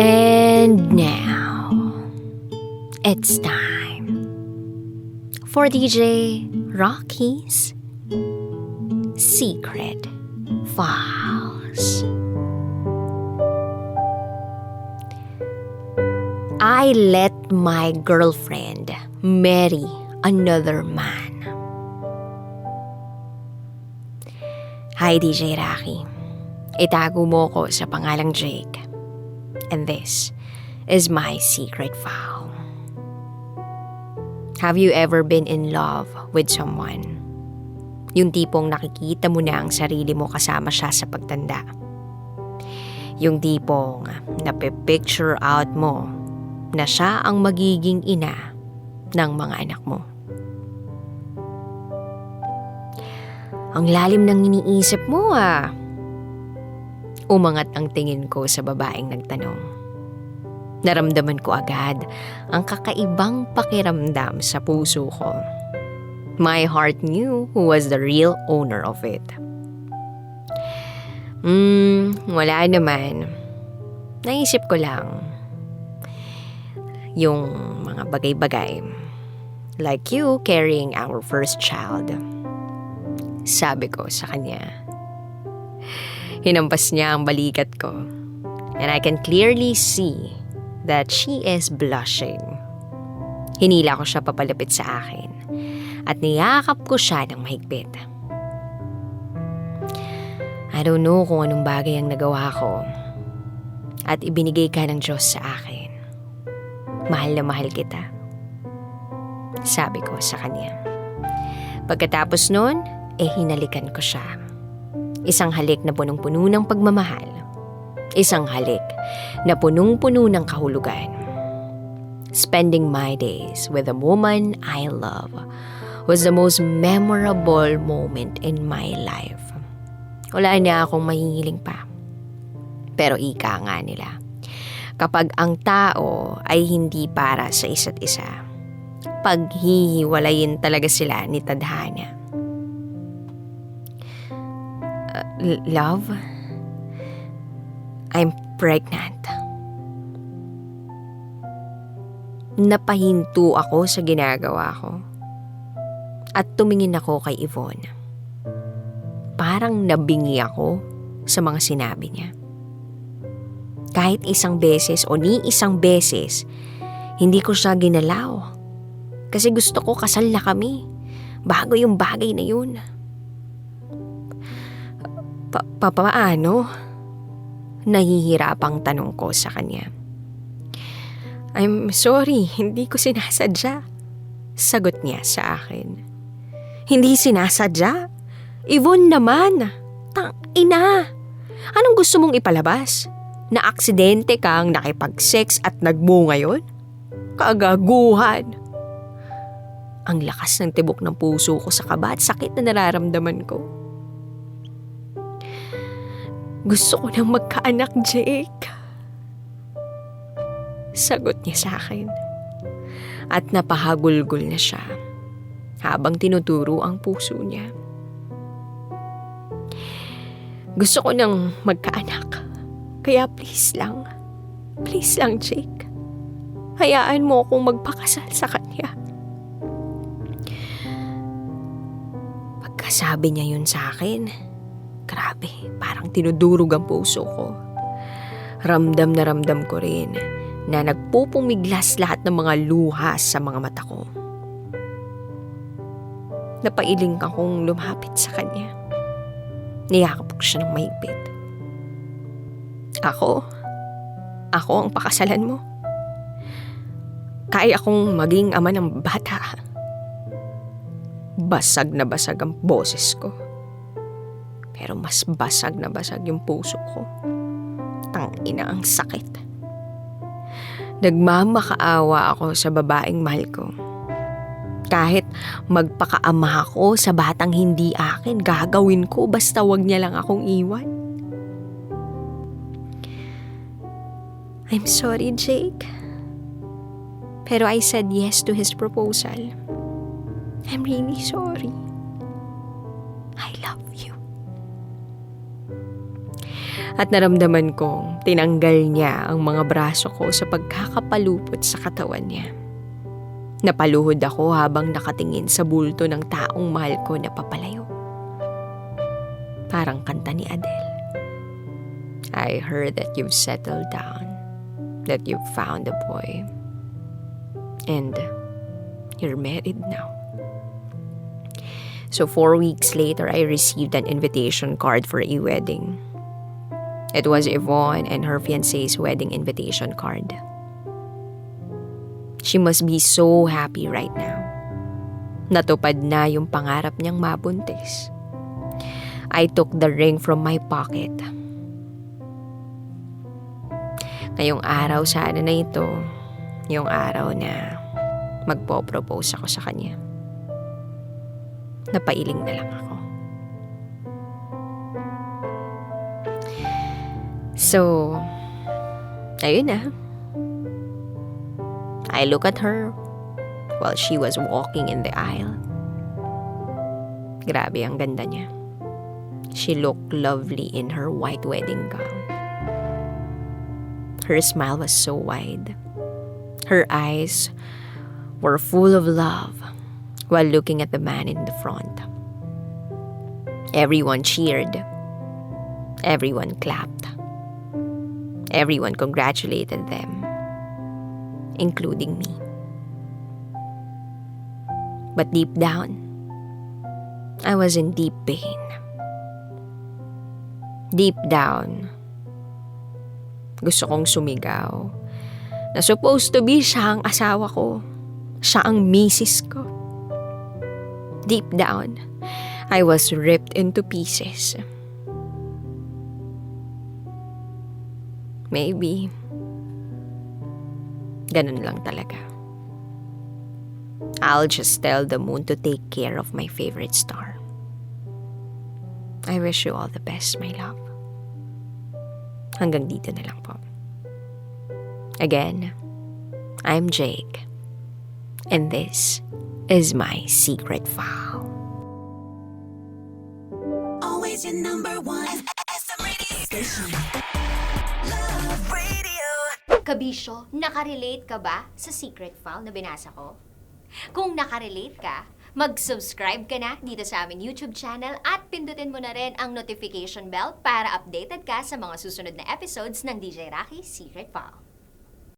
And now, it's time for DJ Raqi's Secret Files. I let my girlfriend marry another man. Hi DJ Raqi. Itago mo ko sa pangalang Jake. And this is my secret file. Have you ever been in love with someone? Yung tipong nakikita mo na ang sarili mo kasama siya sa pagtanda. Yung tipong napipicture out mo na siya ang magiging ina ng mga anak mo. Ang lalim ng iniisip mo Umangat ang tingin ko sa babaeng nagtanong. Naramdaman ko agad ang kakaibang pakiramdam sa puso ko. My heart knew who was the real owner of it. Wala naman. Naisip ko lang yung mga bagay-bagay. Like you carrying our first child. Sabi ko sa kanya. Hinampas niya ang balikat ko. And I can clearly see that she is blushing. Hinila ko siya papalapit sa akin. At niyakap ko siya ng mahigpit. I don't know kung anong bagay ang nagawa ko. At ibinigay ka ng Diyos sa akin. Mahal na mahal kita. Sabi ko sa kanya. Pagkatapos nun, hinalikan ko siya. Isang halik na punong-puno ng pagmamahal. Isang halik na punong-puno ng kahulugan. Spending my days with a woman I love was the most memorable moment in my life. Wala niya akong mahihiling pa. Pero ika nga nila. Kapag ang tao ay hindi para sa isa't isa, paghihiwalayin talaga sila ni tadhana. Love, I'm pregnant. Napahinto ako sa ginagawa ko. At tumingin ako kay Yvonne. Parang nabingi ako sa mga sinabi niya. Kahit isang beses o ni isang beses, hindi ko siya ginalaw. Kasi gusto ko kasal na kami. Bago yung bagay na yun. Paano? Nahihirapang tanong ko sa kanya. I'm sorry, hindi ko sinasadya. Sagot niya sa akin. Hindi sinasadya? Yvonne naman. Tangina. Anong gusto mong ipalabas? Na aksidente kang nakipag-sex at nagmo ngayon? Kagaguhan. Ang lakas ng tibok ng puso ko sa kaba at sakit na nararamdaman ko. Gusto ko nang magkaanak, Jake. Sagot niya sa akin. At napahagulgol na siya habang tinuturo ang puso niya. Gusto ko nang magkaanak. Kaya please lang, Jake. Hayaan mo akong magpakasal sa kanya. Pagkasabi niya yun sa akin, grabe, parang tinudurog ang puso ko. Ramdam na ramdam ko rin na nagpupumiglas lahat ng mga luha sa mga mata ko. Napailing akong lumapit sa kanya. Niyakap ko siya ng mahigpit. Ako ang pakasalan mo. Kaya kong maging ama ng bata. Basag na basag ang boses ko. Pero mas basag na basag yung puso ko. Tangina ang sakit. Nagmamakaawa ako sa babaeng mahal ko. Kahit magpakaama ako sa batang hindi akin, gagawin ko basta wag niya lang akong iwan. I'm sorry, Jake. Pero I said yes to his proposal. I'm really sorry. I love you. At naramdaman kong tinanggal niya ang mga braso ko sa pagkakapalupot sa katawan niya. Napaluhod ako habang nakatingin sa bulto ng taong mahal ko na papalayo. Parang kanta ni Adele. I heard that you've settled down, that you've found a boy, and you're married now. So 4 weeks later, I received an invitation card for a wedding. It was Yvonne and her fiancé's wedding invitation card. She must be so happy right now. Natupad na yung pangarap niyang mabuntis. I took the ring from my pocket. Ngayong araw sana na ito, yung araw na magpo-propose ako sa kanya. Napailing na lang ako. So, ayun na. I look at her while she was walking in the aisle. Grabe ang ganda niya. She looked lovely in her white wedding gown. Her smile was so wide. Her eyes were full of love while looking at the man in the front. Everyone cheered. Everyone clapped. Everyone congratulated them, including me. But deep down, I was in deep pain. Deep down, gusto kong sumigaw na supposed to be siya ang asawa ko. Siya ang misis ko. Deep down, I was ripped into pieces. Maybe, ganun lang talaga. I'll just tell the moon to take care of my favorite star. I wish you all the best, my love. Hanggang dito na lang po. Again, I'm Jake, and this is my secret file. Always your number one SM radio station. Love Radio. Kabisyo, nakarelate ka ba sa secret file na binasa ko? Kung nakarelate ka, mag-subscribe ka na dito sa aming YouTube channel at pindutin mo na rin ang notification bell para updated ka sa mga susunod na episodes ng DJ Raqi Secret File.